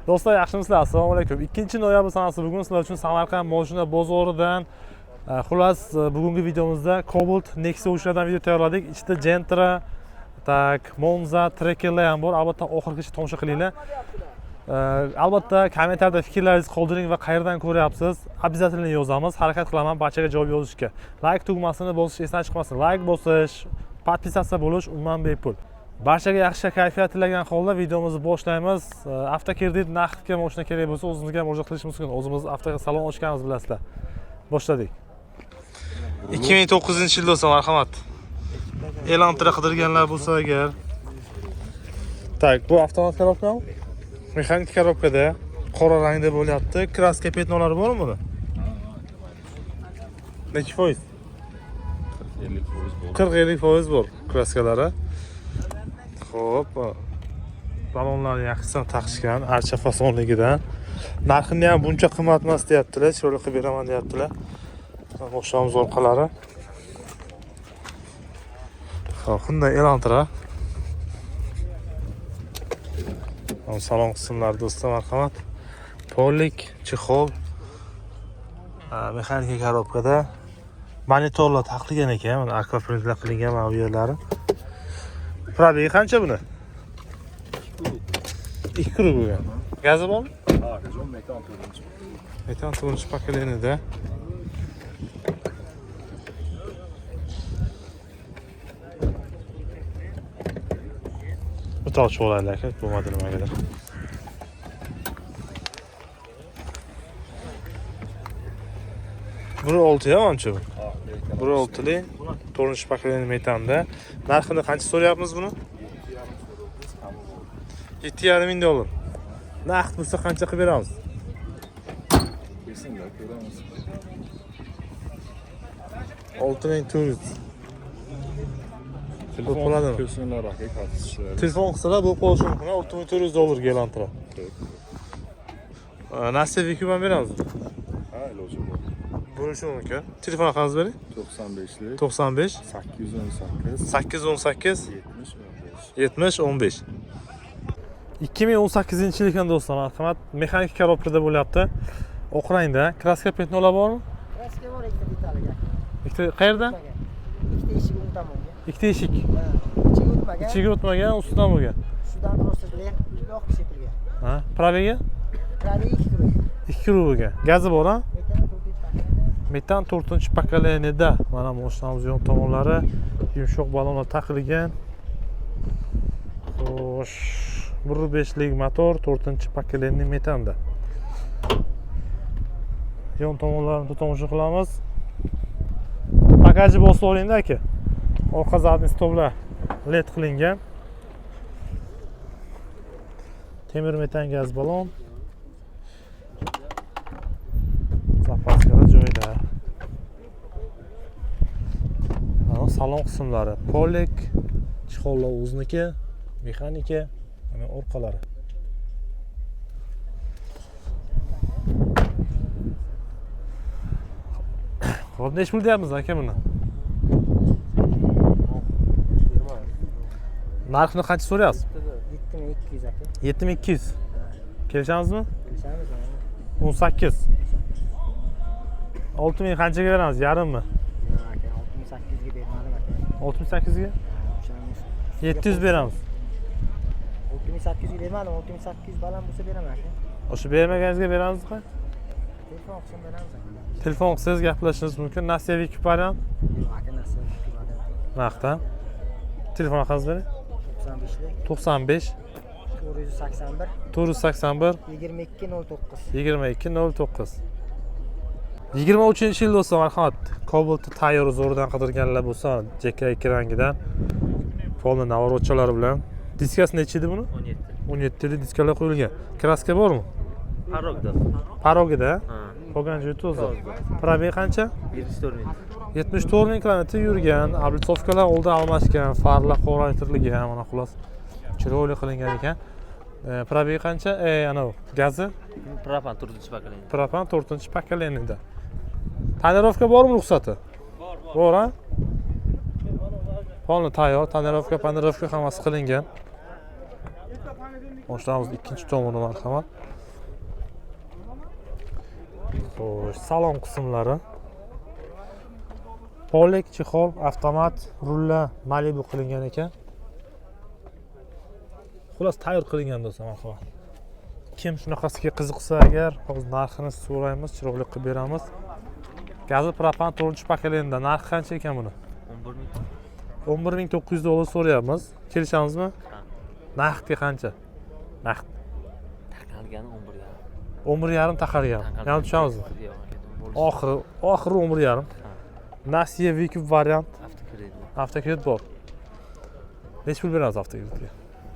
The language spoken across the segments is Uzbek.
Do'stlar, yaxshimisizlar? Assalomu alaykum. 2-noyabr sanasi bugun sizlar uchun Samarqand mashina bozoridan xullas bugungi videomizda Cobalt Nexia uchilardan video tayyorladik. Ichida Gentra, tak, Monza, Trekkerlar ham bor. Albatta oxirigacha tomosha qilinglar. Albatta kommentariyada fikrlaringizni qoldiring va qayerdan ko'ryapsiz? Обязательно yozamiz. Harakat qilaman barchaga javob yozishga. Like tugmasini bosish esdan chiqmasin. Like bosish, podpisatsiya bo'lish umuman bepul. Barchaga yaxshi kayfiyat tilagan holda videomizni boshlaymiz. Avtokredit naqdga mashina kerak bo'lsa, o'zimizga ham murojaat qilishimiz mumkin. O'zimiz avtosalon ochganmiz, bilasizlar. Boshladik. 2009-yil do'stlar, marhamat. Elantra qidirganlar bo'lsa agar. Tak, bu avtomat korobkami? Mexanik korobkada qora rangda bo'lyapti. Kraska petnolari bormi buni? Necha foiz? 40-50% bor kraskalari. Xo'p, balonlarni yaxshidan taqishgan, archa fasonligidan. Narxini ham buncha qimmat emas deyaptilar, chiroyli qilib beraman deyaptilar. O'xshamiz orqalari. Xo'p, bunday Elantra. Salon qismlari do'stlar, marhamat. Polik, chexol, mexanika korobkada monitorlar taqilgan ekan, mana akvaprintlar qilingan mana bu yerlari. Probegi qancha buni? 2 kg bo'lgan. Gazi bormi? Ha, gazon metan turuncu. Metan turuncu pakelenida. Bu tavchi olaylar aka, bo'lmadi nimagadir. Buni 6 ya ancha bu. Buni 6li turuncu pakeleni metanda. Narxini qancha so'rayapmiz buni? 7,5 ming dollar. Naqd bo'lsa qancha qilib beramiz? Kesinlikle ko'ramiz. 6,400. Telefon ko'rsinlar aka, qartishlar. Telefon qilsalar bu qo'yish mumkin. 6,400 dollarga Elantra. Nasiya Vikuban beramiz. Ha, iloji bor. Bo'lishi mumkin. Telefon raqamingizni bering. 95lik 95 818 818 70 15. 70 15. 2018-yil ekan do'stlar, marhamat. Mexanik korobkada bo'lyapti. Oq rangda. Kraska petnolar bormi? Kraska bor, ikkita detaliga. Ikkita qayerdan? Ikkita eshik tomonga. Ikkita eshik. Ichiga o'tmagan. Ichiga o'tmagan, ustidan bo'lgan. Ustidan просто yo'q sepilgan. Ha, probegi? Probegi 2 kg. 2 kg bo'lgan. Gazi bor, ha? Metan 4 Metan 4-pakelenida. Mana mashinamiz yon tomonlari yumshoq balonlar taqilgan. Xo'sh, 1.5lik motor, 4-pakelenli metanda. Yon tomonlarini tomosha qilamiz. Bagajni bosib oling-da aka. Orqa zadniy stollar LED qilingan. Temir metan gaz balon. Zapaskada joyda. Mana salon qismlari. Polik, chexollar o'zniki, mexanika, mana orqalari. Xo'p, nech pul deyapmiz aka buni? Narxini qancha so'rayapsiz? 7200 aka. 7200. Kelishamizmi? Kelishamiz. 18. 6000 qanchaga beramiz? Yarimmi? Yo'q aka, 68 ga bermadim aka. 68 ga? 700 beramiz. 6800 ga bermadim, 6800 baland bo'lsa beraman aka. O'sha bermaganingizga beramiz-ku. Telefon qilsam beramiz aka. Telefon qilsangiz gaplashishingiz mumkin. Nasiya Vikuban ham Yo'q aka, narsa yo'q. naqddan. Telefon raqamingizni bering. 95lik 95 481 481 2209. 2209. 23-yil do'stlar, marhamat. Cobalt tayyor zo'rdan qidirganlar bo'lsa, JK2 rangidan polni navorotchalari bilan. Diskasi necha edi buni? 17 li diskalar qo'yilgan. Kraska bormi? Parogda. Parogida? Qolgan joyi to'za. Probegi qancha? 74 ming. 74 ming kilometr yurgan. Ablitsovkalar oldin almashgan, farlar qoraytirilgan, mana xulos. Chiroyli qilingan ekan. Probegi qancha? Ana gazi? Propan 4-pakeleni. Propan 4-pakelenida. Tonirovka bormi ruxsati? Bor, ha? Polni tayyor, tonirovka, panirovka hammasi qilingan. Boshlaymiz ikkinchi tomoni, marhamat. Xo'sh, salon qismlari. Polek, chexol, avtomat, rullar Malibu qilingan ekan. Xullas tayyor qilingan do'stlar, marhamat. Kim shunaqasiga qiziqsa agar, hozir narxini so'raymiz, chiroyli qilib beramiz. Gazi propan 4-paketlenda narxi qancha ekan buni? 11.900 dollar so'rayapmiz. Kelishamizmi? Ha. Naqdga qancha? Naqd. Taqalgani 11,5. 11.5 taqalgan. Yana tushamizni? Yo'q, Oxiri 11.5. Nasiya V-Cube variant. avtokredit. Avtokredit bor. Necha pul beramiz avtokreditga?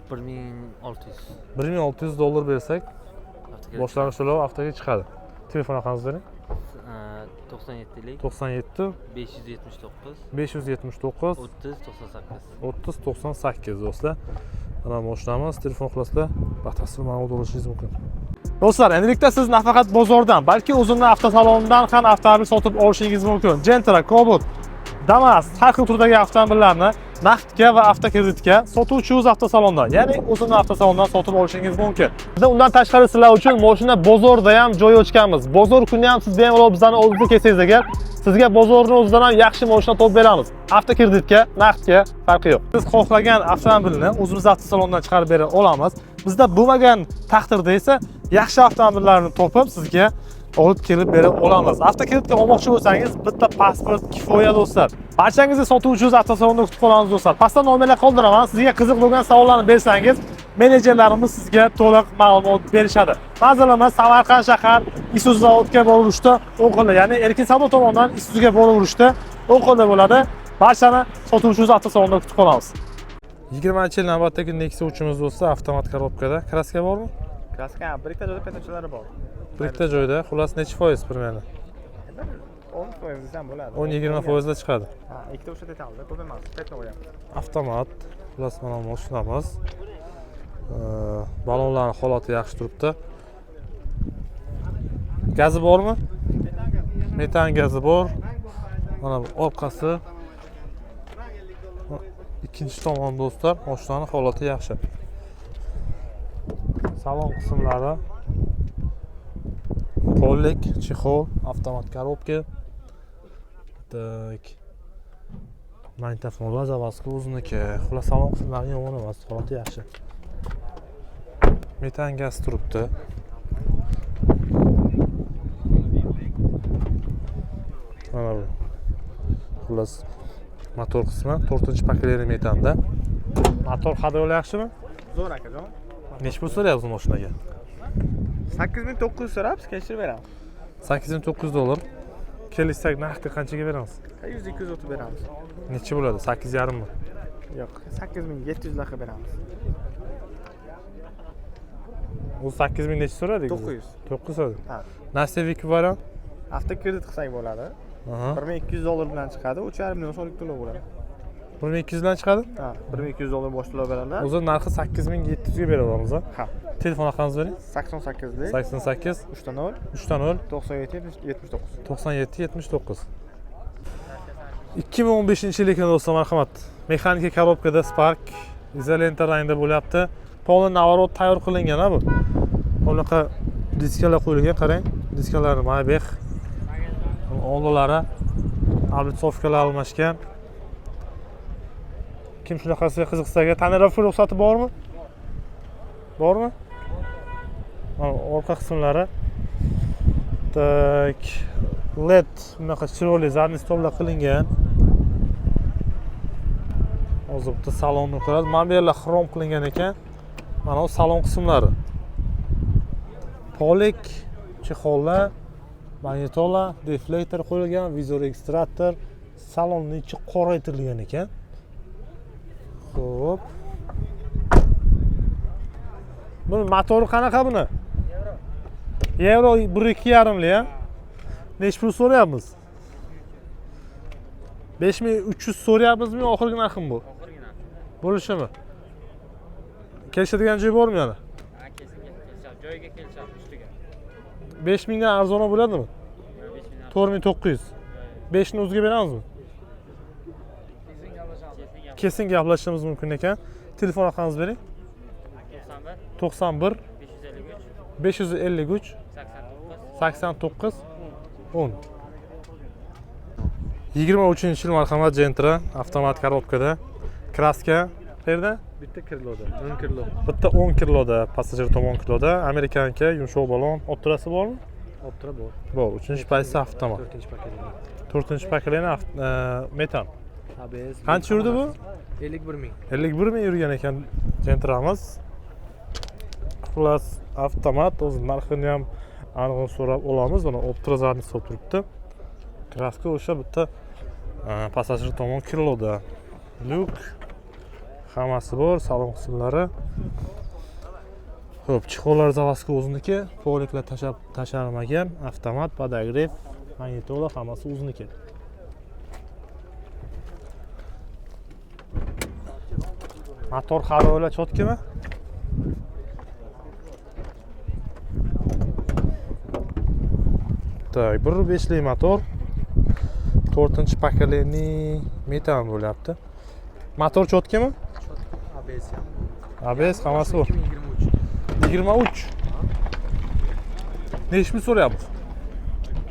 1600. 1.600 dollar bersak, Avtokredit. boshlang'ich to'lov haftaga chiqadi. Telefon raqamingizni bering. 97lik 97 579 579 30 98. 30 98 do'stlar. Mana mashinamiz, telefon qilasizlar, batafsil ma'lumot olishingiz mumkin. Do'stlar, endilikda siz nafaqat bozordan, balki o'zimning avtosalonidan ham avtomobil sotib olishingiz mumkin. Gentra, Cobalt, Damas, har xil turdagi avtomobillarni naqdga va avtokreditga sotuvchi o'z avtosalondan, ya'ni o'zimning avtosalondan sotib olishingiz mumkin. Biz undan tashqari sizlar uchun mashina bozorda ham joy ochganmiz. Bozor kuni ham siz bemalol bizning oldimizga kelsangiz agar, sizga bozorning o'zidan ham yaxshi mashina topib beramiz. Avtokreditga, naqdga farqi yo'q. Siz xohlagan avtomobilni o'zimiz avtosalondan chiqarib bera olamiz. Bizda bo'lmagan taqdirda esa yaxshi avtomobillarni topib sizga olib kelib bera olamiz. Avtokreditga olmoqchi bo'lsangiz, bitta pasport kifoya do'stlar. Barchangizni sotuvchi o'z avtosalonida kutib qolamiz do'stlar. Pastda nomerlar qoldiraman. Sizga qiziq bo'lgan savollarni bersangiz, menejerlarimiz sizga to'liq ma'lumot berishadi. Masalan, Samarqand shahar Isuzu zavodga borilishda o'qildi, ya'ni Erkin savdo tomonidan Isuzuga borilishda o'qildi bo'ladi. Barchani sotuvchi o'z avtosalonida kutib qolamiz. 20-yil navbatdagi Nexia uchimiz do'stlar, avtomat korobkada. Kraska bormi? Kraska bir ikkita joyda petachalari bor. Bitta joyda, xullas necha foiz primyerni? 10% ham bo'ladi. 10-20% da chiqadi. Ha, ikkita o'sha detalda, ko'p emas, petno qo'yamiz. Avtomat, xullas mana mashinamiz. Balonlarning holati yaxshi turibdi. Gazi bormi? Metan gazi bor. Mana bu orqasi. Ikkinchi tomon do'stlar, mashinaning holati yaxshi. Salon qismlari Polek, chexol, avtomat korobka. Tak. Magnitofon zavozga o'ziniki. Xullas salon qismlari yomon emas, holati yaxshi. Metan gaz turibdi. Mana bu. Xullas motor qismi 4-paketlari metanda. Motor qadri yaxshimi? Zo'r akajon. Necha pul so'rayapsiz mashinaga? 8900 so'rabsiz, kelishtirib beramiz. 8900 dollar. Kelishsak naqdga qanchaga beramiz? 100-200 o'tib beramiz. Necha bo'ladi? 8,5 mi? Yo'q, 8700 larga beramiz. U 8000 necha so'radik? 900. 900 so'radik. Ha. Nasiya V-Cube variant? Avtokredit qilsak bo'ladi. Aha. 1200 dollar bilan chiqadi, 3,5 million so'mlik to'lov bo'ladi. 1200 dan chiqadi? Ha, 1200 dollar bosh to'lov beradi. O'zi narxi 8700 ga beramiz. Ha. Telefon raqamingizni bering. 88lik 88 3.0 3.0 97 79. 97 79. 2015-yil ekan do'stlar, marhamat. Mexanika korobkada Spark izolenta rangda bo'lyapti. Polni navorot tayyor qilingan bu. Bunaqa diskalar qo'yilgan, qarang. Diskalar Maybach. Oldilari ablitsovkalar almashgan. Kim shunaqasiga qiziqsa, tonirovka ruxsati bormi? Bormi? Orqa qismlari. Tak. LED bunaqa chiroyli zadniy stollar qilingan. Hozir bitta salonni ko'ramiz. Mana bu yerlar xrom qilingan ekan. Mana bu salon qismlari. Polek, chexollar, magnitola, deflektor qo'yilgan, vizor ekstraktor, salonning ichi qoraytirilgan ekan. Xo'p. Buni motori qanaqa buni? Euro 1.2,5 li, ha? Necha pul so'rayapmiz? 5300 so'rayapmizmi, oxirgi narxim bu? Oxirgi narx. Bo'lishimi? Kelishadigan joy bormi yana? Ha, kelishadi. Joyiga kelishadi ustiga. 5000 dan arzonroq bo'ladimi? 5000 4900. 5 ni o'ziga beramizmi? Kesin gaplashishimiz mumkin ekan. Telefon raqamingizni bering. 91 91 553 553 89 10. 23-yil marhamat Gentra avtomat korobkada. Kraska qayerda? Bitta kiloda, 10 kilo. Bitta 10 kiloda, passajir tomon kiloda. Amerikanka yumshoq balon. Optirasi bormi? Optira bor. Bor. 3-paysi avtomat. 4-paketli. 4-pakalini metan. ABS. Qancha yurdi bu? 51 ming. 51 ming yurgan ekan Gentramiz. Xullas avtomat, o'z narxini ham aniq so'rab olamiz. Mana optirazarni hisob turibdi. Kraska o'sha bitta passajir tomon kiloda. Lyuk hammasi bor, salon qismlari. Xo'p, chexollar zavodski o'ziniki, poliklar tashalmagan, avtomat, podogrev, magnitola hammasi o'ziniki. Motor harola chotkimi? Так, 1.5 lik motor. 4-pakaleniy metan bo'lyapti. Motor chotkimi? ABS ham. ABS hammasi bor. 2023. 23. Nechi pul so'rayapmiz?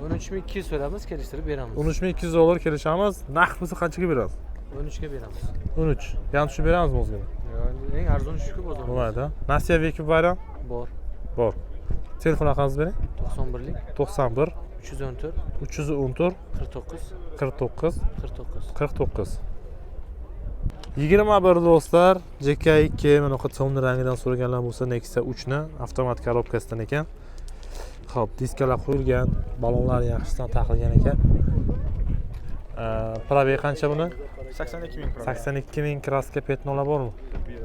13200 so'raymiz, kelishtirib beramiz. $13,200 kelishamiz. Naqd bo'lsa qanchaga beramiz? 13 ga beramiz. 13. Yana tushib beramizmi o'zgina? Eng arzon shuku bozor. Bo'lmaydi. Nasiya veki bayram Bor. bor. Telefon raqamingizni bering. 91 lik 91 314 314 49 49 49. 49. 21 do'stlar, JK2 mana bu so'mni rangidan so'raganlar bo'lsa Nexia 3 ni avtomat korobkasidan ekan. Xo'p, diskalar qo'yilgan, balonlar yaxshidan taqilgan ekan. Probeg qancha buni? 82 ming. 82 ming kraska petnolar bormi?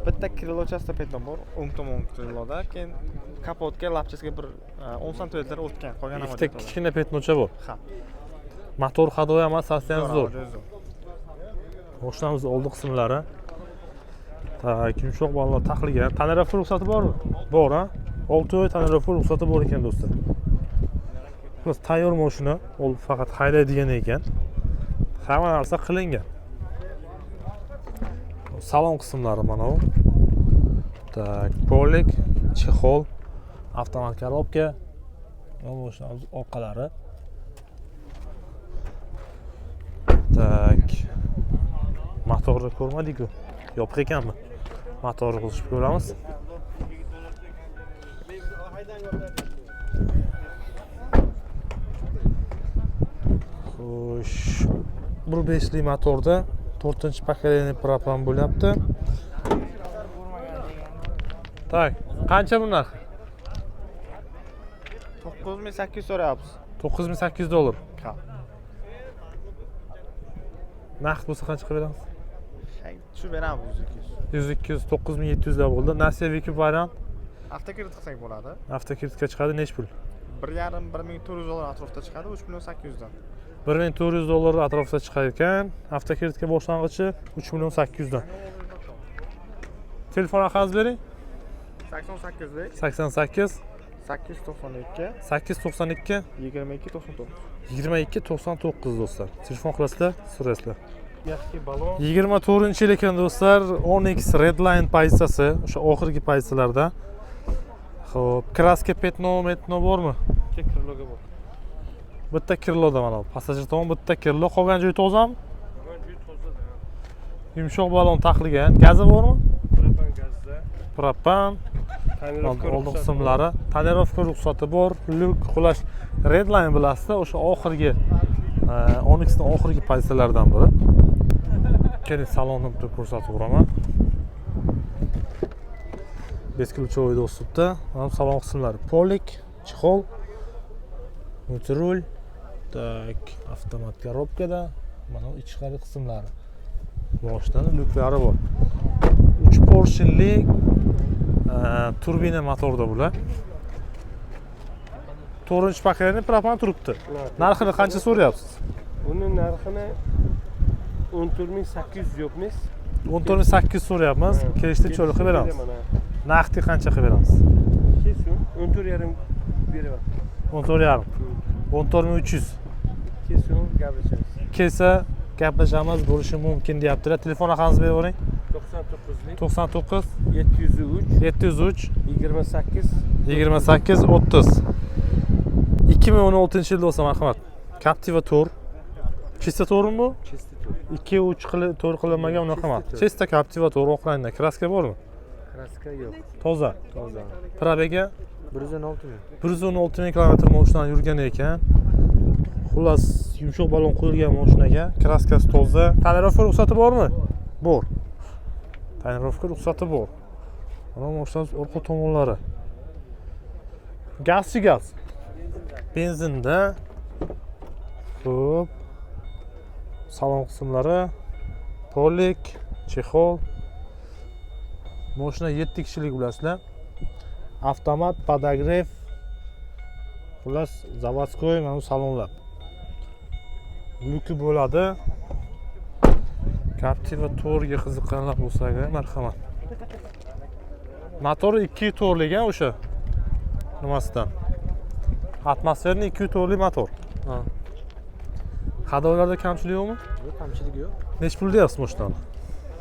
Bitta krilochasida petno bor, o'ng tomon kriloda, keyin kapotga, lapchasiga bir 10 sm o'tgan, qolgan Ikkita kichkina petnocha bor. Ha. Motor hadoy emas, sostayan zo'r. Zo'r. Mashinamiz oldi qismlari. Tak, yumshoq balonlar taqilgan. Tonirovka ruxsati bormi? Bor, ha? 6 oy tonirovka ruxsati bor ekan do'stlar. Biz tayyor mashina, u faqat haydaydigan ekan. Hamma narsa qilingan. Salon qismlari mana bu. Tak, polik, chexol, avtomat korobka, mashinamiz orqalari. Tak. Motorni ko'rmadik-ku. Yopiq ekanmi? Motorni qo'shib ko'ramiz. Xo'sh, 1.5 lik motorda 4-pakaleniy propan bo'lyapti. Tak, qancha bu narx? 9800 so'rayapsiz. $9,800. Ha. Naqd bo'lsa qancha qilib beramiz? Tushib beramiz 200. 100-200, 9,700 lar bo'ldi. Nasiya veki variant Avtokredit qilsak bo'ladi. avtokreditga chiqadi necha pul? 1,5-1400 atrofida chiqadi, 3.800 dan. $1,400 atrofida chiqar ekan. Avtokreditga boshlang'ichi 3,800 dan. Telefon raqamingizni bering. 88 lik 88 892 892 2299. 2299 do'stlar. Telefon qilasizlar, so'raysizlar. Yaxshi balon. 24-yil ekan do'stlar, Onyx Redline pozitsiyasi, o'sha oxirgi pozitsiyalarda. Xo'p, kraska petno bormi? 2 kriloga bor. Bitta kirloda mana bu. Passajir tomon bitta kirlo, qolgan joyi tozami? Yumshoq balon taqilgan. Gazi bormi? Propan gazda. Propan. Old qismlari. Tonirovka ruxsati bor. Lyuk qulash Redline bilasizda, o'sha oxirgi Onyxning oxirgi pozitsiyalaridan biri. Keling, salonni bitta ko'rsatib o'raman. Besключовый доступda. Mana salon qismlari. Polik, chexol, multirul, tak, avtomat korobkada, mana ichkari qismlari. Boshdan lyuklari bor. 3 porshinlik turbina motorda bular. 4-pakaleniy propan turibdi. Narxini qancha so'rayapsiz? Buni narxini 14800 yo'qmiz. 14800 so'rayapmiz. Kelishda cho'li qilib beramiz. Naqdga qancha qilib beramiz? Kesin 14,5 beraman. 14,5. 14300. Kesin gaplashamiz. Kelsa gaplashamiz, bo'lishi mumkin deyaptilar. Telefon raqamingizni berib o'ring. 99 99 703 703 28 28 30. 2016-yil do'stlar, marhamat. Captiva Tour. Chista Tourmi bu? Chista tur. 2-3 to'r qilinmagan unaqa emas. Chista Tour. Chista Captiva Tour oq rangda. Kraska bormi? Kraska yo'q. Toza. Toza. Probega 116 ming. 116 ming kilometr mashinani yurgan ekan. Xullas, yumshoq balon qo'yilgan mashinaga, kraskasi toza. Tonirovka ruxsati bormi? Bor. Tonirovka ruxsati bor. Mana mashinamiz orqa tomonlari. Gazchi gaz. Benzinda. Xo'p. Salon qismlari, polik, chexol. Mashina 7 kishilik bilasizlar. Avtomat, podogref. Xullas, zavodskoy mana bu salonlar. Lyuki bo'ladi. Captiva Tour'ga qiziqqanlar bo'lsa agar, marhamat. Motori 2 to'rlik o'sha. Nimasidan? Atmosferni 2 to'rlik motor. Ha. Hadolarda kamchilik yo'qmi? Yo'q, kamchilik yo'q. Necha pul deyapsiz mashinani?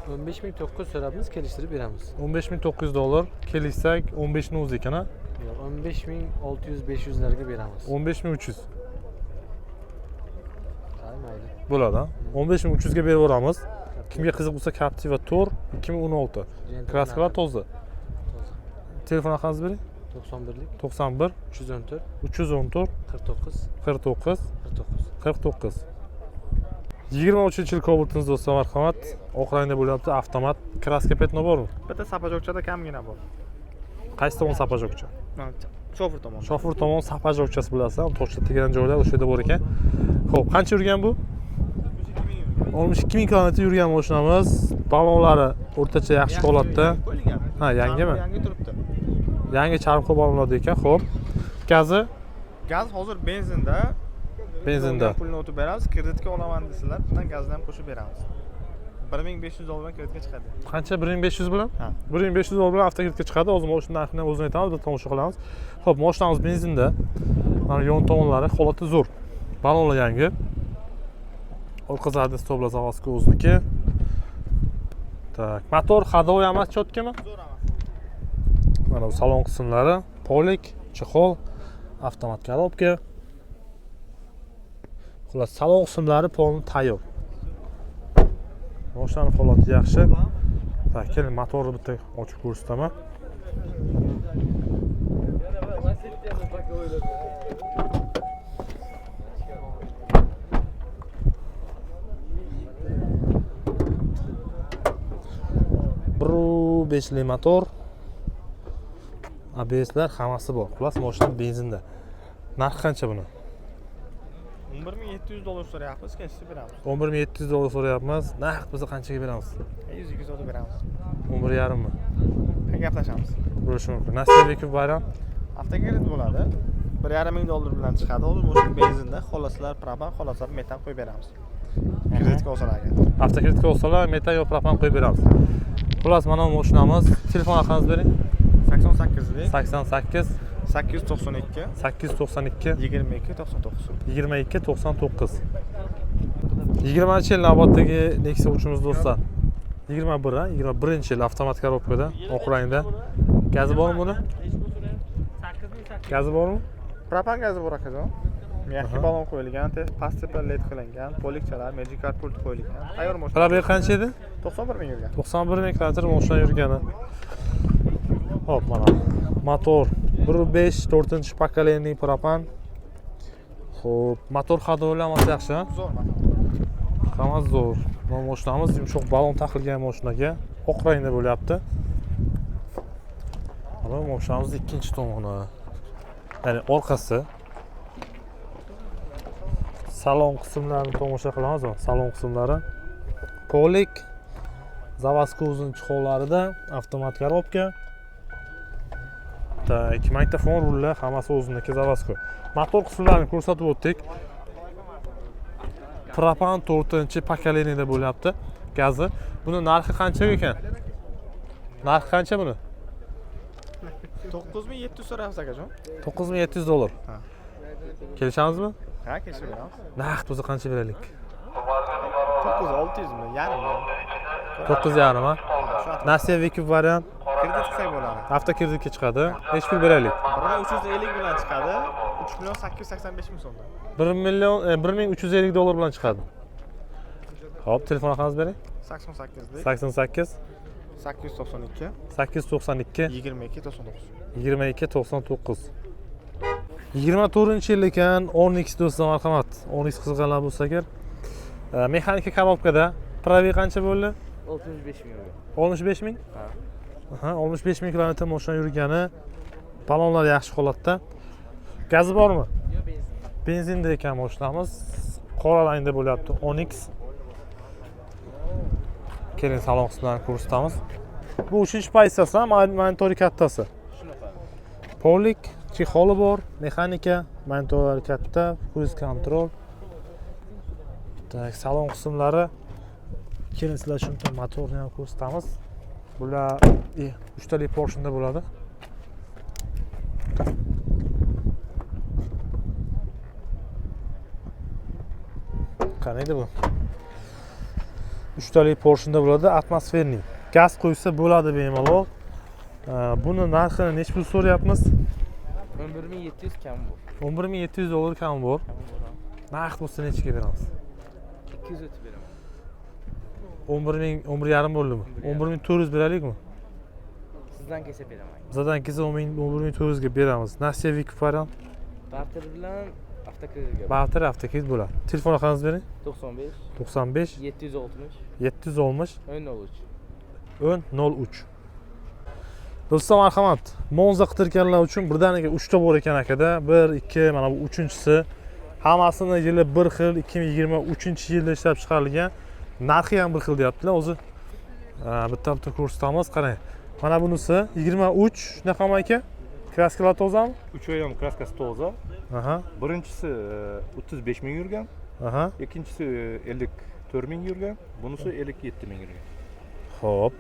15900 so'rabmiz, kelishtirib beramiz. $15,900 kelishsak 15 ni o'zi ekan-a? Yo'q, 15600-500 larga beramiz. 15300 Ha, mayli. bo'ladi. 15300 ga berib yuboramiz. Kimga qiziq bo'lsa Captiva Tour 2016. Kraskalar toza. Telefon raqamingizni bering. 91lik 91 314 314 49 49 49. 49. 23-yil Cobalt'imiz do'stlar, marhamat. Oq rangda bo'lyapti, avtomat. Kraska petno bormi? Bitta sapajokchada kamgina bor. Qaysi tomon sapajokcha? Shofer tomon. Shofer tomon sapajokchasi bilasizlar, toshcha tegan joylar o'sha yerda bor ekan. Xo'p, qancha yurgan bu? 62000 kilometr yurgan mashinamiz. Balonlari o'rtacha yaxshi holatda. Ha, yangimi? Yangi turibdi. Yangi charmqo balonlar ekan. Xo'p. Gazi Gaz hozir benzinda. benzinda. Pulni o'tib beramiz, kreditga olaman desalar, bundan gazni ham qo'shib beramiz. $1500 bilan kreditga chiqadi. Qancha? 1500 bilan? Ha. $1500 bilan avtokreditga chiqadi. Hozir mashina narxini o'zini aytamiz, bir tomosha qilamiz. Xo'p, mashinamiz benzinda. Mana yon tomonlari holati zo'r. Balonlar yangi. Orqa zadniy stoplar zavodskiy o'ziniki. Tak, motor ходовой emas, chotkami? Zo'r emas. Mana bu salon qismlari, polik, chexol, avtomat korobka. Xullas, salon qismlari polni tayyor. Mashinaning holati yaxshi. Tak, keling motorni bitta ochib ko'rsataman. Beshli motor. ABS'lar hammasi bor. Xullas, mashina benzinda. Narxi qancha buni? $11700 so'rayapmiz, kechib beramiz. $11700 so'rayapmiz. Narx biz qanchaga beramiz? 100-200 o'tib beramiz. 11,5 mi? Gaplashamiz. Bo'lishi mumkin. Nasibek bayram. Avtokredit bo'ladi. $1,500 bilan chiqadi. Hozir mashina benzinda, xolaslar propan, xolaslar metan qo'yib beramiz. Kreditga olsalarga. Avtokreditga olsalar, metan yo propan qo'yib beramiz. Xullas, mana bu mashinamiz. Telefon raqamingizni bering. 88 88 892 892 22 99. 22 99. 20-yil navbatdagi Nexia uchimiz do'stlar. 21 ha, 21-yil avtomat korobkada, oq rangda. Gazi bormi buni? Gazi bormi? Propan gazi bor akajon. Yakki Aha. balon qo'yilgan, pasttepa led qilingan, polikchalar, magic card pult qo'yilgan. Tayyor mashina. Probeg qancha edi? 91 ming yurgan. 91 ming kilometr mashina yurgani. Hop, mana motor 1.5 4-chi pokoleniya propan. Xo'p, motor ходовойlamasi yaxshi, ha? Zo'r motor. Hammasi zo'r. Mana mashinamiz yumshoq balon taqilgan mashinaga, oq rangda bo'lyapti. Mana mashinamizning ikkinchi tomoni. Ya'ni orqasi. Salon qismlarini tomosha qilamiz. Salon qismlari polik, zavodskiy o'zining chexollarida, avtomat korobka. Tak, magnitofon rullar hammasi o'ziniki zavodskiy. Motor qismlarini ko'rsatib o'tdik. Propan 4-chi pokoleniyada bo'lyapti. Gazi. Buni narxi qancha ekan? Narxi qancha buni? 9700 so'rayapsiz akajon. $9700. Ha. Kelishamizmi? Ha, kechib beramiz. Naqd o'zi qancha beraylik? 9600 mi? Yarim. 9,5 ha? Shu Nasibek variant kredit qilsak bo'ladi. Avtokreditga chiqadi. Necha pul beraylik? 1350 bilan chiqadi. 3.885.000 so'mdan. 1350 dollar bilan chiqadi. Xo'p, telefon raqamingizni bering. 88 88 892 892 22 99. 22 99. 24-yil ekan, Onyx do'stlar, marhamat. Onyx qiziqganlar bo'lsa agar, mexanika korobkada probeg qancha bo'ldi? 65 ming euro. 65 ming? Aha, 65 ming kilometr mashina yurgani, balonlar yaxshi holatda. Gazi bormi? Yo'q, benzin. Benzinda ekan mashinamiz. Qora rangda bo'lyapti Onyx. Keling, salon qismlarini ko'rsatamiz. Bu 3-pozitsiyasi, monitori kattasi. Polik, chexoli bor, mexanika, monitorlari katta, cruise control. Tak, salon qismlari. Keling, sizlar uchun motorni ham ko'rsatamiz. Bular 3 tali porshenda bo'ladi. Qanday bu? 3 tali porshenda bo'ladi, atmosferniy. Gaz qo'ysa bo'ladi bemalol. Buni narxini necha pul so'rayapmiz? 11700 kam bor. 11700 dollar kam bor. Narx bo'lsa nechaga beramiz? 200 o'tib beraman. 11.000, 11.5 bo'ldimi? 11.400 beraylikmi? Sizdan kelsa beraman. Bizdan kelsa 11.400 ga beramiz. Nasiya Vip variant. Barter bilan avtokreditga. Barter avtokredit bo'ladi. Telefon raqamingizni bering. 95 95 760 760 1003. 1003. Do'stlar, marhamat. Monza qidirganlar uchun birdaniga 3 ta bor ekan akada. 1, 2, mana bu 3-inchisi. Hammasini yili bir xil, 2023-yilda ishlab chiqarilgan. Narxi ham bir xil deyaptilar. O'zi bitta ko'rsatamiz, qarang. Mana bunisi 23 naqam aka? Kraskalar tozami? Uchoy ham kraskasi toza. Aha. Birinchisi 35 ming yurgan, Aha. ikkinchisi 54 ming yurgan, bunisi 57 ming yurgan. Xo'p.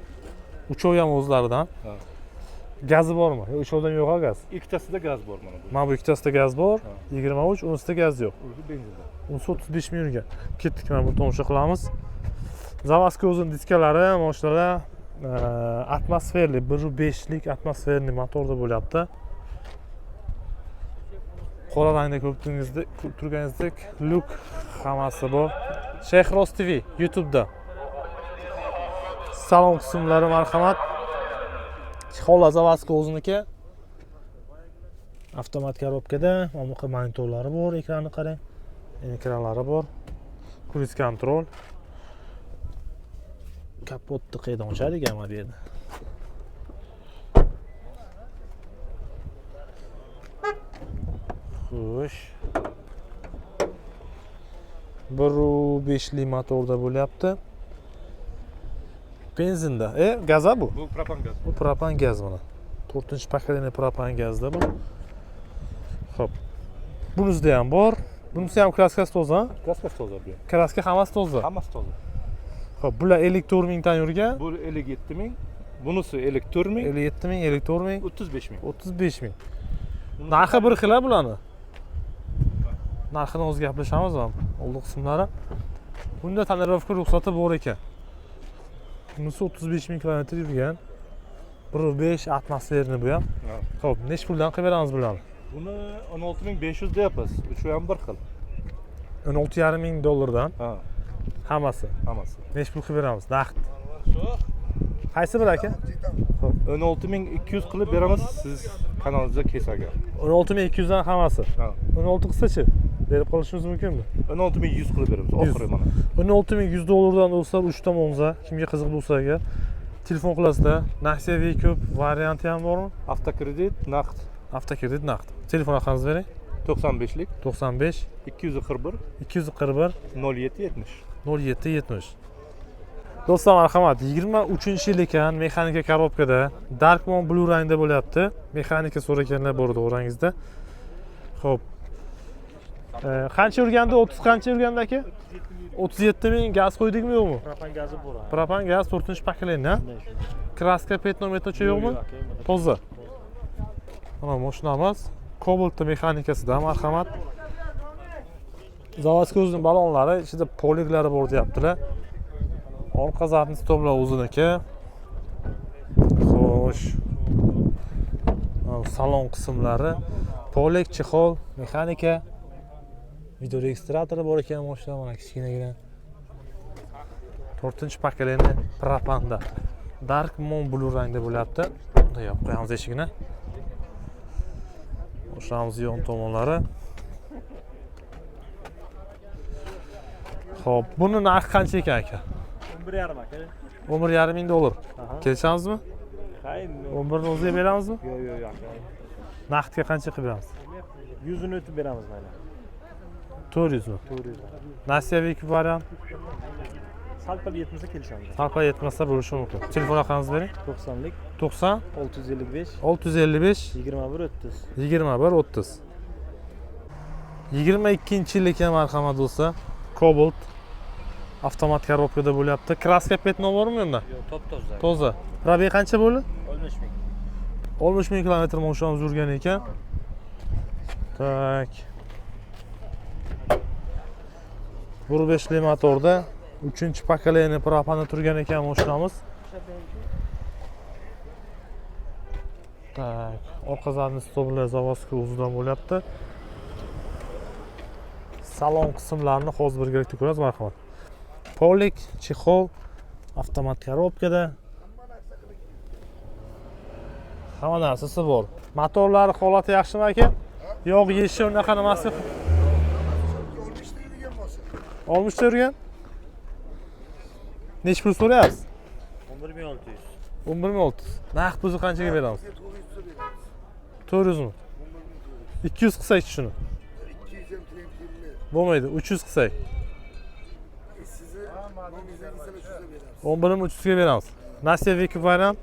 Uchoy ham o'zlaridan. Ha. Gazi bormi? Yo'q, uchovdan yo'q gaz. Ikkitasida gaz bor mana bu. Mana bu ikkitasida gaz bor, Ha. 23, unisida gaz yo'q. O'zi benzinda. Unisi 35 ming yurgan. Ketdik, mana buni tomosha qilamiz. Zavazka o'zining diskalari, mashinalar atmosferli, 1.5lik atmosferli motorda bo'lyapti. Qora rangda ko'rib turganingizdek, luk hammasi bor. Shayxros TV YouTube'da. Salon qismlari marhamat. Chexola zavazka o'ziniki. Avtomat korobkada, mana bu monitorlari bor, ekranni qarang. Ekranlari bor. Cruise control. Kapotni qayerdan ochar ekanman bu yerda? Xo'sh. 1.5lik motorda bo'lyapti. Benzinda. Gaza bu? Bu propan gaz. Bu propan gaz mana. 4-pokoleniya propan gazda bu. Xo'p. Bunizda ham bor. Bunisi ham kraskasi toza. Kraskasi toza bu. Kraska hammasi toza. Hammasi toza. Xo'p, bular 54 mingdan yurgan. Bu 57 ming, bunisi 54 ming, 57 ming, 54 ming, 35 ming. 35 ming. Narxi bir xil bularni. Narxini o'zi gaplashamiz ham. Oldi qismlari. Bunda tonirovka ruxsati bor ekan. Bunisi 35 ming kilometr yurgan. 1.5 atmosferni bu ham. Xo'p, necha puldan qilib beramiz bularni? Buni 16500 deyapmiz. Uchi ham bir xil. 16.5 ming dollardan. Ha, Hammasi. hammasi. Necha pul qilib beramiz? Naqd. Qaysi bir aka? 16200 qilib beramiz siz kanalingizga kelsa agar. 16200 dan hammasi. Ha. 16 qilsachi? Berib qolishimiz mumkinmi? 16100 qilib beramiz oxiri mana. 16100 dollardan do'stlar 3 ta Monza. Kimga qiziq bo'lsa agar telefon qilasizlar. Nexia V-Coupe varianti ham bormi? Avtokredit naqd Avtokredit naqd. Telefon raqamingizni bering. 95lik 95 241 241 0770. 0770. Do'stlar, marhamat, 23-yil ekan, mexanika korobkada, Darkmon Blue rangda bo'lyapti. Mexanika so'raganlar bor to'g'rangizda. Xo'p. Qancha yurganda? 30 qancha yurganda aka? 37 ming. Gaz qo'ydikmi yo'qmi? Propan gazi bor. Propan gaz 4-pokoleniya. Kraska petnometrcha yo'qmi? Toza. Mana mashinamiz Cobalt mexanikasida, marhamat. Zavazka o'zining balonlari, ichida poliglari bor deyaptilar. Orqa zadni stoplar o'ziniki. Xo'sh. Xo'sh. Salon qismlari, polek, chexol, mexanika, video registratori bor ekan, mashina mana kichkinagina. 4-pakaleni propanda. Dark Moon Blue rangda bo'lyapti. Bunda yopib qo'yamiz eshigini. O'shamiz yon tomonlari. Xo'p, buni narxi qancha ekan aka? 11,5 aka. 11,5 ming dollar. Kelishamizmi? Hayır. 11 ni o'ziga beramizmi? Yo'q aka. Naqdga qancha qilib beramiz? 100'ünü ötüp beramiz mayli. 400 mi? 400. Nasiyaviy variant. Sal qilib yetmasa kelishamiz. Salpa yetmasa bo'lishi mumkin. Telefon raqamingizni bering. 90'lik 90 655 655 21 30. 21 30. 22-yillik marhamat do'stlar. Cobalt avtomat korobkada bo'lyapti. Kraska petno bormi unda? Yo'q, top-toza. Toza. Probeg qancha bo'ldi? 13 ming. 60 ming kilometr mashinamiz yurgan ekan. Tak. 1.5 motorda 3-pakaleni propanda turgan ekan mashinamiz. Tak, orqa zadniy stollar zavozga o'zidan bo'lyapti. Salon qismlarini hozir birgalikda ko'ramiz, marhamat. Polek, chexol, avtomat korobkada. Hamma narsasi bor. Motorlari holati yaxshimi aka? Yog' yeshi unaqa nimasi? 60 yurgan? Nech pul so'rayapsiz? 11600. 11600. Naqd puzni qanchaga beramiz? 400 mi? 200 qilsak shuni. Bo'lmaydi, 300 qilsak. 11.300 ga beramiz. Nasiyaviy variant.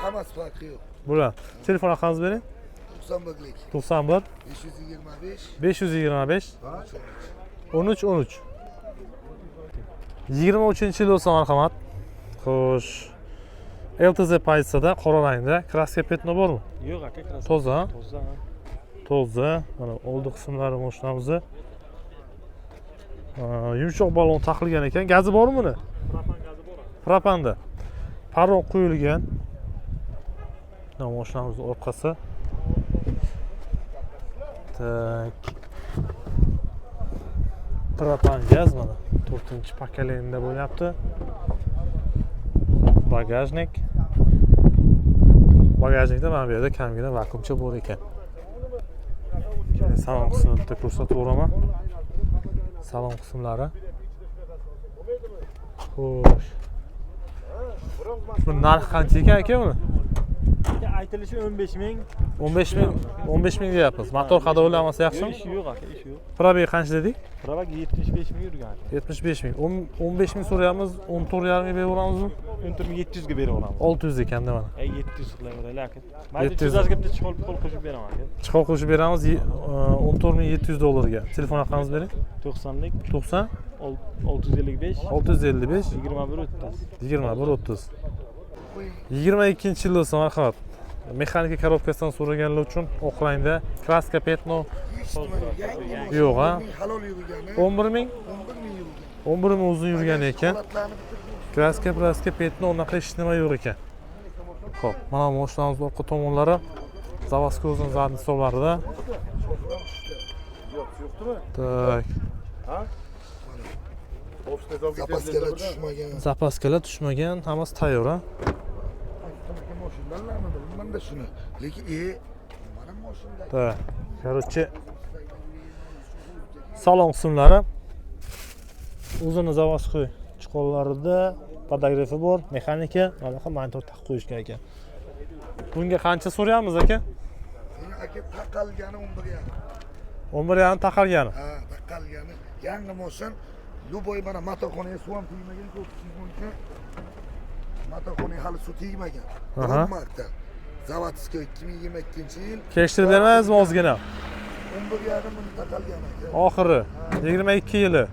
Hammasi farqi yo'q. Bular. Telefon raqamingizni bering. 91'lik 91 525 525 13 13. 23-yil bo'lsa marhamat. Xo'sh. LTZ pozitsiyada qora rangda kraska petno bormi? Yo'q aka, kraska. Toza. Toza. Toza. Mana oldi qismlari mashinamizni. Yumshoq balon taqilgan ekan. Gazi bormi buni? Propan gazi bor. Propanda. Paron qo'yilgan. Mana mashinamizning orqasi. Tak. Propan gaz mana 4-pakalenda bo'lyapti. Bagajnik. Bagajnikda mana bu yerda kamgina vakuumcha bor ekan. Salon qismini ko'rsataveraman. Salon qismlari. Xo'sh. Bu narx qancha ekan aka buni? Aytilishi 15 ming. 15 ming deyapmiz. Motor qadovlanmasa yaxshimi? Ishi yo'q aka, ishi yo'q. Probeg qancha dedik? Probag 75 ming yurgan aka. 75 ming. 15 ming so'rayapmiz, 14,5 ming beraveramizmi? 700 ga beraveramiz. 600 ekanda mana. 700 qilaveraylik aka. Mayli 700. 300 ga bitta chiqol pul qo'shib beraman aka. Chiqib qo'shib beramiz 14.700 dollarga. Telefon raqamingizni bering. 90'lik 90 655 655 21 30. 21 30. 22-yil bo'lsa marhamat. Mexanika korobkasidan so'raganlar uchun oq rangda kraska petno yo'q ha. halol yurgani 11 ming 11 ming yurgan. 11 ming uzun yurgan ekan. Kraska petno unaqa hech nima yo'q ekan. Xo'p, mana mashinamiz orqa tomonlari zavozga o'zining zadniy stollarida. Tak. Zapaskalar tushmagan. Zapaskalar tushmagan, hammasi tayyor ha. Manda shuni. Lekin mana mashina. Так, короче, salon qismlari o'zini zavozga chiqollarida podogrefi bor, mexanika, mana bu monitor taqib qo'yishgan ekan. Bunga qancha so'rayapmiz aka? Aka taqalgani 11,5. 11,5 taqalgani. Ha, taqalgani. Yangi mashina. Luboy mana motorxonaga suv ham tegmagan, ko'pchilik bo'yicha. Motorxonaga hali suv tegmagan. Aha. Marta. Zavodskiy 2022-yil. Kelishtirib bermaysizmi ozgina? 11,5 ming taqalgan aka. Oxiri 22 yili.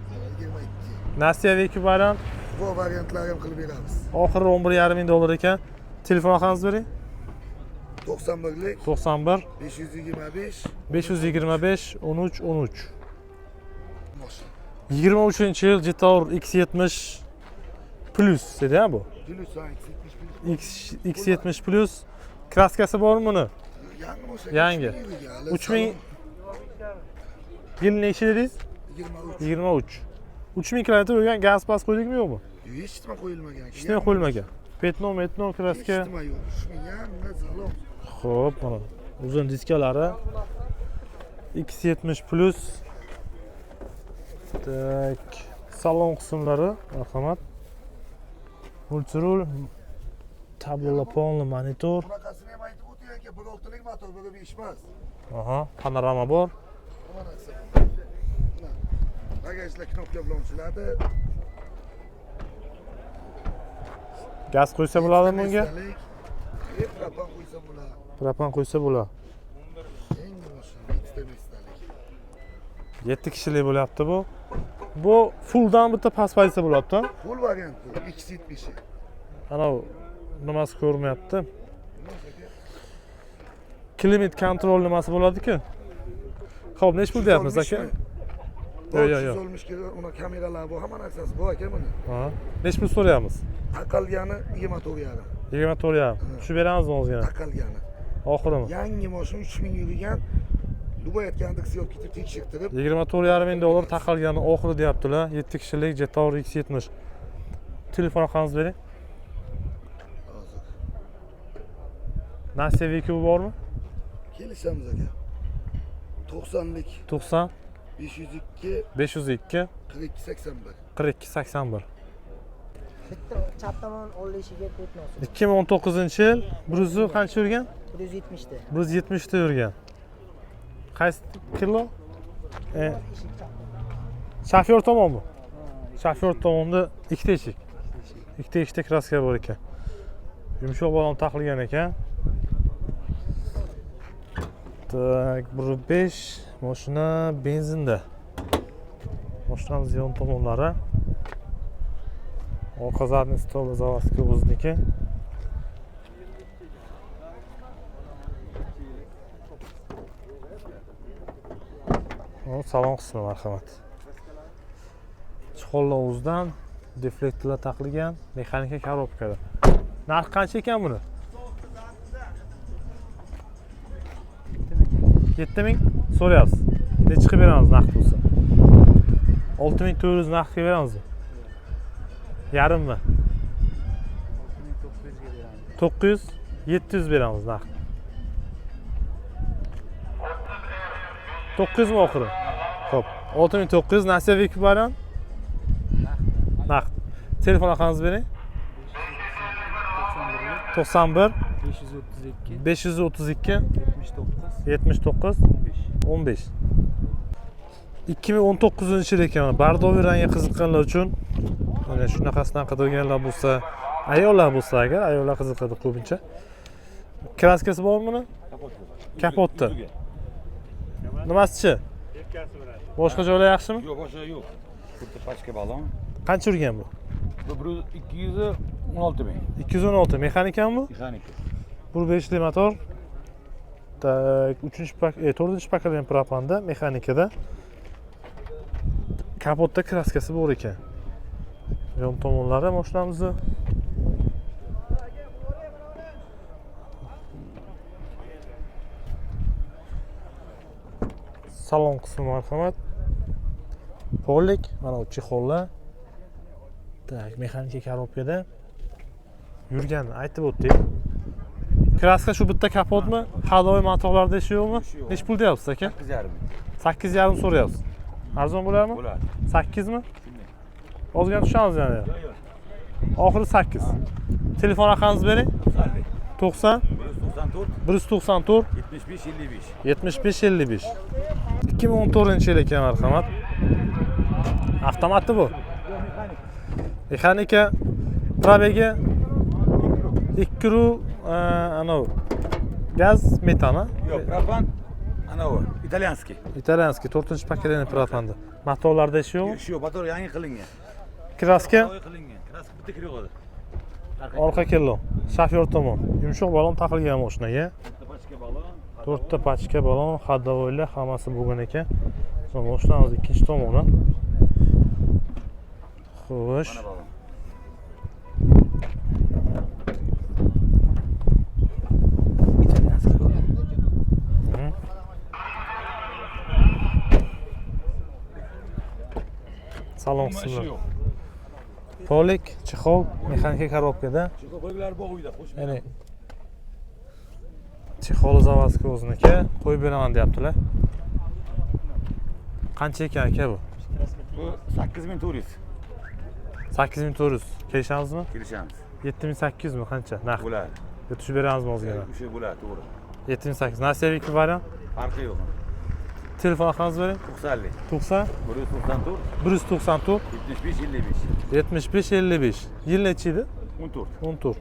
22. Nasiyaviy variant. Bu variantlarni ham qilib beramiz. Oxiri 11,5 ming dollar ekan. Telefon raqamingizni bering. 91lik 91 525 525 13 13. mashina. 23-yil Jetour X70 Plus dedi ha bu. Plus X70 Plus Kraskasi bormi buni? Yangi bo'lsa Yangi. 3000 yil nechi dedingiz? 23. 23. 3000 kilometr yurgan gaz pas qo'ydikmi yo'qmi? Hech nima qo'yilmagan. Hech nima qo'yilmagan. Petno, kraska. Hech nima yo'q. Shuni yangi zalom. Xo'p, mana uzun diskalari X70 plus. Tak, salon qismlari, marhamat. Multirul, tablola polni monitor. Bunaqasini ham aytib o'ting aka, 1.6lik motor, 1.5 emas. Aha, panorama bor. Manasi. Bagajlar knopka bilan ochiladi. Gaz qo'ysa bo'ladimi bunga? Propan qo'ysa bo'ladi. Propan qo'ysa bo'ladi. Yangi mashina, 7 mestalik. 7 kishilik bo'lyapti bu. Bu fulldan bitta past pozitsiya bo'lyapti. Full variant bu, X70. Ana nimasi ko'rmayapti. Klimat kontrol nimasi bo'ladi-ku? Xo'p, nech pul deyapmiz aka? Yo'q. Olmuş ki ona kameralar bu, hamma narsasi bu aka buni. Ha. Nech pul so'rayapmiz? Taqalgani 24,5. 24,5. Tushib beramizmi o'zingizga? Taqalgani. Oxirimi? Yangi mashina 3000 yurgan. Lubayotganda syomkani tekshirtirib, 24,5 ming dollar taqalgani oxiri deyaptilar. 7 kishilik Jetour X70. Telefon raqamingizni bering. hozir Nasiya VQ bormi? kelishamiz aka. 90lik 90 502 502 4281. 4281. Bitta chap tomon olishiga ketmoqchi. 2019-yil 100 qancha yurgan? 170 ta. 170 ta yurgan. Qaysi kilo? Shofyor tomonmi? Shofyor tomonda ikkita eshik. Ikkita eshikda kraska bor ekan. Yumshoq balon taqilgan ekan. Tak, 1.5 mashina benzinda. Mashinamiz yon tomonlari. Orqa zadniy stol заводской o'ziniki. Salon qismi marhamat. Chiqollar o'zidan deflektorlar taqilgan, mexanika korobkada. Narxi qancha ekan buni? 7000 so'rayapsiz. Necha qilib beramiz naqd bo'lsa? 6400 naqd qilib beramizmi? Yarimmi? 900 700 beramiz naqd. 900 mi oxiri? Xo'p, 6900 Nasiya VQ baran? Naqd. Telefon raqamingizni bering. 91 532 79 15. 2019-yil ekan. Bardovi rangga qiziqqanlar uchun mana shunaqasidan qidirganlar bo'lsa, ayollar bo'lsa agar, ayollar qiziqadi ko'pincha. Kraskasi bormi buni? Kapotda. Nimasichi? Boshqa joylar yaxshimi? Yo'q, boshqa yo'q. Bitta pachka balon. Qancha urgan bu? Bu 216 ming. 216 mexanikami bu? Mexanika. 1.5 li motor. Tak, 4-chi paketli propanda, mexanikada. Kapotda kraskasi bor ekan. Yon tomonlari mashinamizni. Salon qismi marhamat. Pollik, mana bu chexollar. Tak, mexanika korobkada yurgan aytib o'tdik. Kraska shu bitta kapotmi? Hadoviy matoqlarda ishi yo'qmi? Nech pul deyapsiz aka? 8,5. 8,5 so'rayapsiz. Arzon bo'ladimi? Bo'ladi. 8 mi? Ozgina tushamiz yani. Oxiri 8. Telefon raqamingizni bering. 90 194 75 55. 2014-yil ekan marhamat. Avtomatmi bu? Mexanika probegi 2 ru ana gaz metana. Yo'q, propan ana u, italyanskiy. Italyanskiy 4-paketli propanda. Motorlarda ishi yo'qmi? Yo'q, motor yangi qilingan. Kraska Yangi qilingan. Kraska bitta kirib qoldi. orqa kello. Shofyor tomon. Yumshoq balon taqilgan mashinaga. Pachka balon. 4ta pachka balon, hadovoylar hammasi bo'lgan ekan. So'ng mashinamiz ikkinchi tomoni. Xo'sh. Mana balon. salon qismi. Polik, chexol, mexanika korobkada. Ya'ni chexoli заводской o'ziniki, qo'yib beraman deyaptilar. Qancha ekan aka bu? Bu 8400 8400. Kelishamizmi? kelishamiz. 7800 mi qancha? Narx. Bo'ladi. Yetishib beramizmi o'zgaga? O'sha bo'ladi, to'g'ri. 7800. Nasibiki variant. Farqi yo'q. Telefon raqamingizni bering. 90 90 194 194 75 55 75 55. Yil nechi edi? 14. 14.